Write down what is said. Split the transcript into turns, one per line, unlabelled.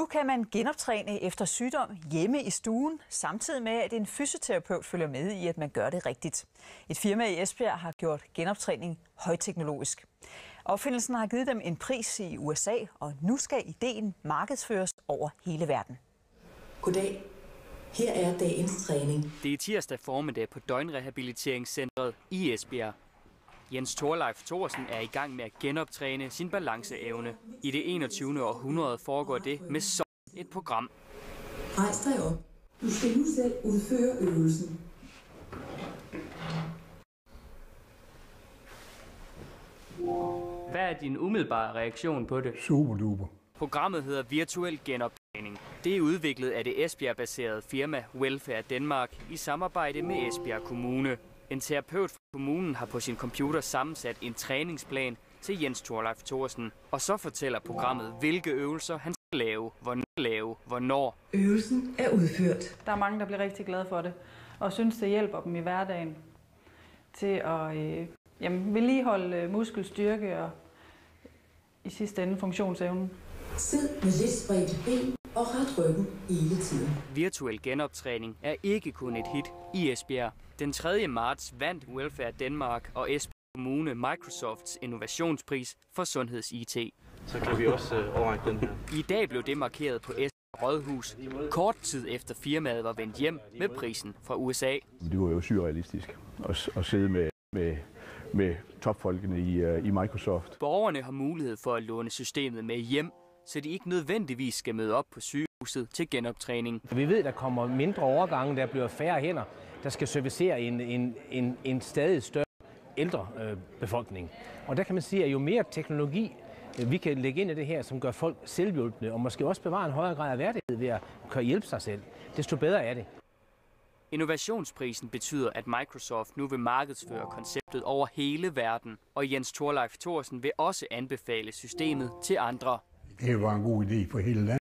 Nu kan man genoptræne efter sygdom hjemme i stuen, samtidig med, at en fysioterapeut følger med i, at man gør det rigtigt. Et firma i Esbjerg har gjort genoptræning højteknologisk. Opfindelsen har givet dem en pris i USA, og nu skal ideen markedsføres over hele verden.
Goddag. Her er dagens træning.
Det er tirsdag formiddag på døgnrehabiliteringscentret i Esbjerg. Jens Thorleif Thorsen er i gang med at genoptræne sin balanceevne. I det 21. århundrede foregår det med sådan et program.
Rejs dig op. Du skal nu selv udføre øvelsen.
Hvad er din umiddelbare reaktion på det?
Super duper.
Programmet hedder Virtuel Genoptræning. Det er udviklet af det Esbjerg-baserede firma Welfare Denmark i samarbejde med Esbjerg Kommune. En terapeut fra kommunen har på sin computer sammensat en træningsplan til Jens Thorleif Thorsen. Og så fortæller programmet, hvilke øvelser han skal lave, hvornår.
Øvelsen er udført.
Der er mange, der bliver rigtig glade for det, og synes, det hjælper dem i hverdagen til at vedligeholde muskelstyrke og i sidste ende funktionsevnen.
Sid med lidt spredte ben og ret ryggen hele tiden.
Virtuel genoptræning er ikke kun et hit i Esbjerg. Den 3. marts vandt Welfare Denmark og Esbjerg Kommune Microsofts innovationspris for sundheds-IT.
Så kan vi også overrække den her.
I dag blev det markeret på Esbjerg Rådhus, kort tid efter firmaet var vendt hjem med prisen fra USA.
Det var jo surrealistisk at sidde med topfolkene i Microsoft.
Borgerne har mulighed for at låne systemet med hjem, så de ikke nødvendigvis skal møde op på sygehuset til genoptræning.
Vi ved, at der kommer mindre overgange, der bliver færre hænder, der skal servicere en stadig større ældre befolkning. Og der kan man sige, at jo mere teknologi vi kan lægge ind i det her, som gør folk selvhjulpende, og måske også bevare en højere grad af værdighed ved at hjælpe sig selv, desto bedre er det.
Innovationsprisen betyder, at Microsoft nu vil markedsføre konceptet over hele verden, og Jens Thorleif Thorsen vil også anbefale systemet til andre.
Det var en god idé for hele landet.